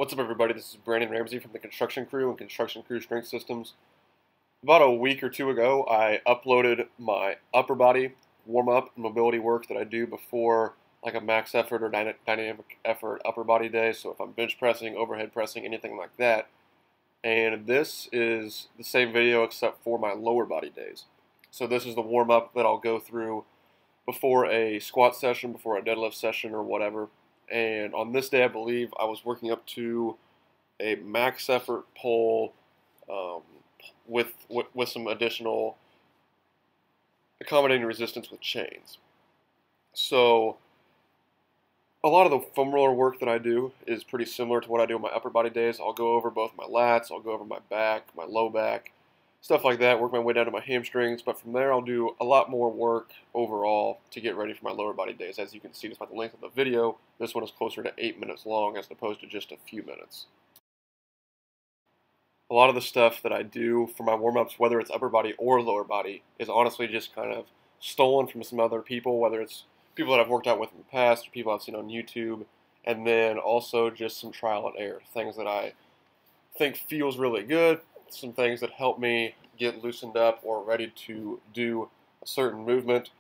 What's up, everybody? This is Brandon Ramsey from the Construction Crew and Construction Crew Strength Systems. About a week or two ago, I uploaded my upper body warm-up and mobility work that I do before like a max effort or dynamic effort upper body day. So if I'm bench pressing, overhead pressing, anything like that. And this is the same video except for my lower body days. So this is the warm-up that I'll go through before a squat session, before a deadlift session or whatever. And on this day, I believe I was working up to a max effort pull with some additional accommodating resistance with chains. So a lot of the foam roller work that I do is pretty similar to what I do on my upper body days. I'll go over both my lats, I'll go over my back, my low back, stuff like that, work my way down to my hamstrings. But from there, I'll do a lot more work overall to get ready for my lower body days. As you can see, despite the length of the video, this one is closer to 8 minutes long as opposed to just a few minutes. A lot of the stuff that I do for my warm-ups, whether it's upper body or lower body, is honestly just kind of stolen from some other people, whether it's people that I've worked out with in the past or people I've seen on YouTube, and then also just some trial and error, things that I think feels really good, some things that help me get loosened up or ready to do a certain movement.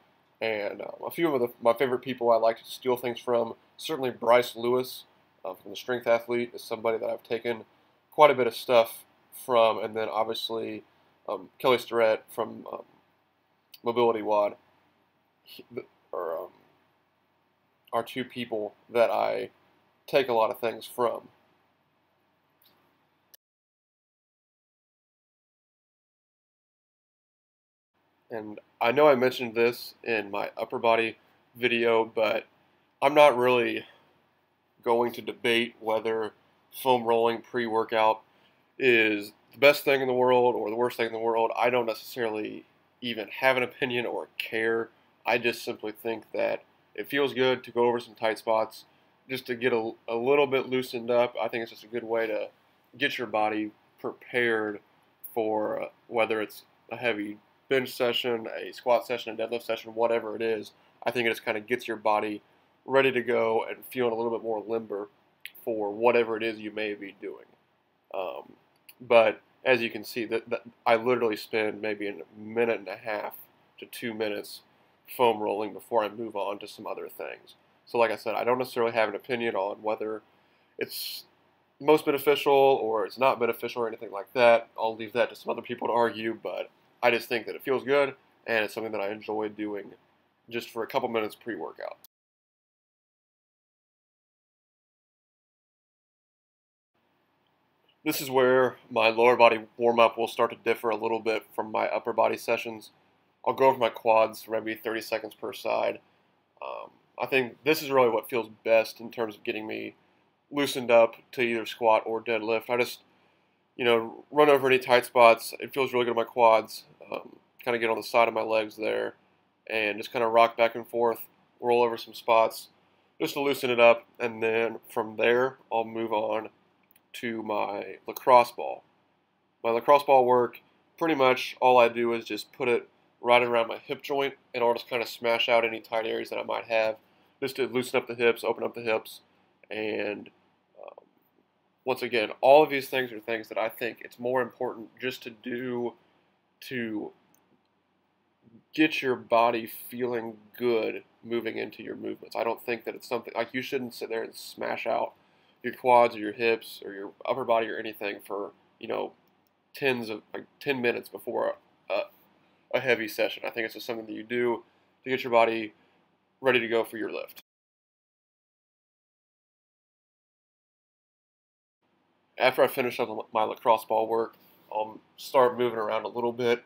And a few of my favorite people I like to steal things from, certainly Bryce Lewis from the Strength Athlete is somebody that I've taken quite a bit of stuff from, and then obviously Kelly Starrett from Mobility WOD are two people that I take a lot of things from. And I know I mentioned this in my upper body video, but I'm not really going to debate whether foam rolling pre-workout is the best thing in the world or the worst thing in the world. I don't necessarily even have an opinion or care. I just simply think that it feels good to go over some tight spots, just to get a little bit loosened up. I think it's just a good way to get your body prepared for whether it's a heavy bench session, a squat session, a deadlift session, whatever it is. I think it just kind of gets your body ready to go and feeling a little bit more limber for whatever it is you may be doing. But as you can see, that I literally spend maybe a minute and a half to 2 minutes foam rolling before I move on to some other things. So like I said, I don't necessarily have an opinion on whether it's most beneficial or it's not beneficial or anything like that. I'll leave that to some other people to argue, but I just think that it feels good and it's something that I enjoy doing just for a couple minutes pre-workout. This is where my lower body warm-up will start to differ a little bit from my upper body sessions. I'll go over my quads for maybe 30 seconds per side. I think this is really what feels best in terms of getting me loosened up to either squat or deadlift. I just, run over any tight spots. It feels really good on my quads. Kind of get on the side of my legs there and just kind of rock back and forth, roll over some spots just to loosen it up. And then from there, I'll move on to my lacrosse ball. My lacrosse ball work, pretty much all I do is just put it right around my hip joint, and I'll just kind of smash out any tight areas that I might have, just to loosen up the hips, open up the hips. And once again, all of these things are things that I think it's more important just to do to get your body feeling good moving into your movements. I don't think that it's something like you shouldn't sit there and smash out your quads or your hips or your upper body or anything for 10 minutes before a heavy session. I think it's just something that you do to get your body ready to go for your lift. After I finish up my lacrosse ball work, I'll start moving around a little bit.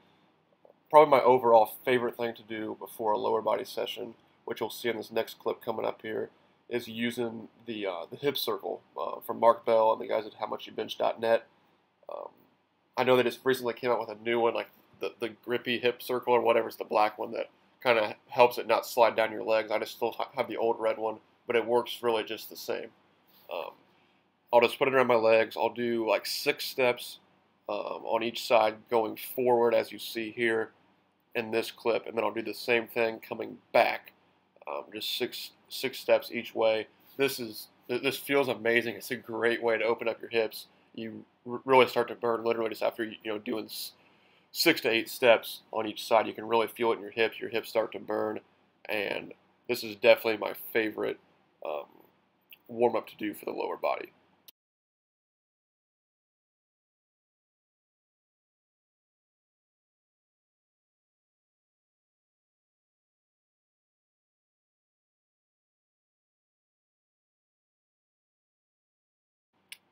Probably my overall favorite thing to do before a lower body session, which you'll see in this next clip coming up here, is using the hip circle from Mark Bell and the guys at howmuchyoubench.net. I know they just recently came out with a new one, like the grippy hip circle or whatever. It's the black one that kind of helps it not slide down your legs. I just still have the old red one, but it works really just the same. I'll just put it around my legs. I'll do like 6 steps on each side going forward, as you see here in this clip, and then I'll do the same thing coming back, just six steps each way. This is This feels amazing. It's a great way to open up your hips. You really start to burn literally just after doing 6 to 8 steps on each side. You can really feel it in your hips. Your hips start to burn, and this is definitely my favorite warm up to do for the lower body.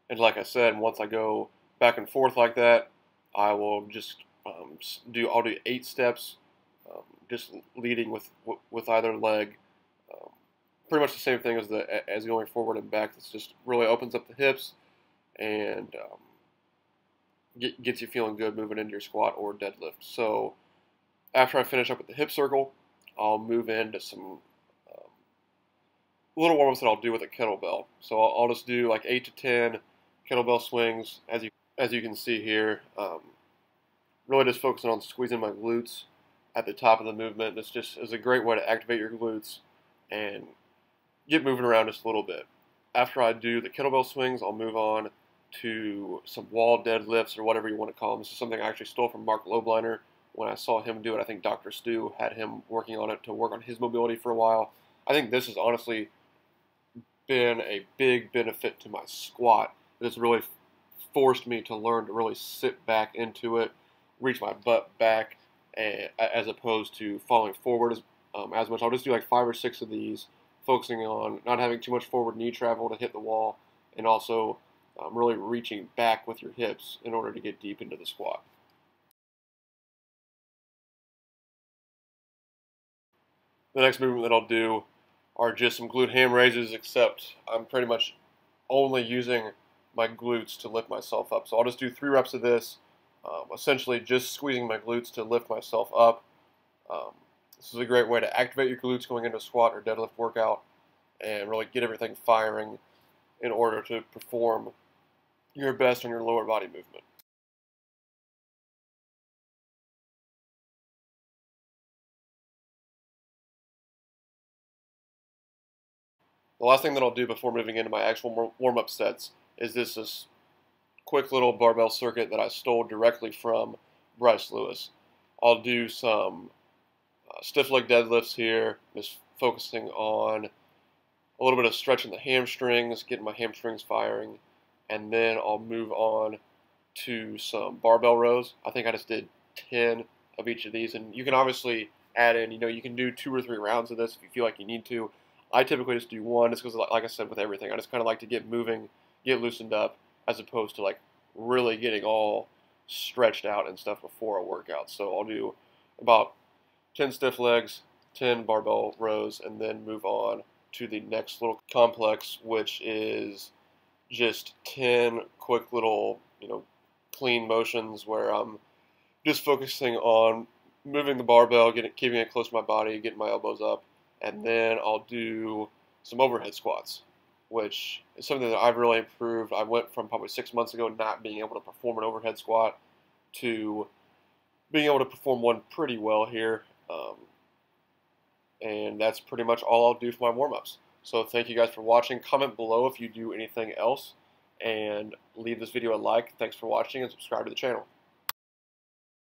And like I said, once I go back and forth like that, I will just I'll do 8 steps, just leading with either leg. Um, Pretty much the same thing as going forward and back. This just really opens up the hips and gets you feeling good moving into your squat or deadlift. So after I finish up with the hip circle, I'll move into some little warm-ups that I'll do with a kettlebell. So I'll just do like 8 to 10 kettlebell swings, as you can see here. Really just focusing on squeezing my glutes at the top of the movement. This just is a great way to activate your glutes and get moving around just a little bit. After I do the kettlebell swings, I'll move on to some wall deadlifts or whatever you want to call them. This is something I actually stole from Mark Lobliner when I saw him do it. I think Dr. Stu had him working on it to work on his mobility for a while. I think this has honestly been a big benefit to my squat. It's really forced me to learn to really sit back into it, reach my butt back, as opposed to falling forward as much. I'll just do like 5 or 6 of these, focusing on not having too much forward knee travel to hit the wall, and also really reaching back with your hips in order to get deep into the squat. The next movement that I'll do are just some glute ham raises, except I'm pretty much only using my glutes to lift myself up. So I'll just do 3 reps of this, essentially just squeezing my glutes to lift myself up. This is a great way to activate your glutes going into a squat or deadlift workout and really get everything firing in order to perform your best on your lower body movement. The last thing that I'll do before moving into my actual warm-up sets is this quick little barbell circuit that I stole directly from Bryce Lewis. I'll do some stiff leg deadlifts here, just focusing on a little bit of stretching the hamstrings, getting my hamstrings firing, and then I'll move on to some barbell rows. I think I just did 10 of each of these, and you can obviously add in, you can do 2 or 3 rounds of this if you feel like you need to. I typically just do 1, just because, like I said, with everything, I just kind of like to get moving, get loosened up, as opposed to like really getting all stretched out and stuff before a workout. So I'll do about 10 stiff legs, 10 barbell rows, and then move on to the next little complex, which is just 10 quick little, clean motions where I'm just focusing on moving the barbell, keeping it close to my body, getting my elbows up, and then I'll do some overhead squats, which is something that I've really improved. I went from probably 6 months ago not being able to perform an overhead squat to being able to perform one pretty well here. And that's pretty much all I'll do for my warm-ups. So thank you guys for watching. Comment below if you do anything else, and leave this video a like. Thanks for watching, and subscribe to the channel.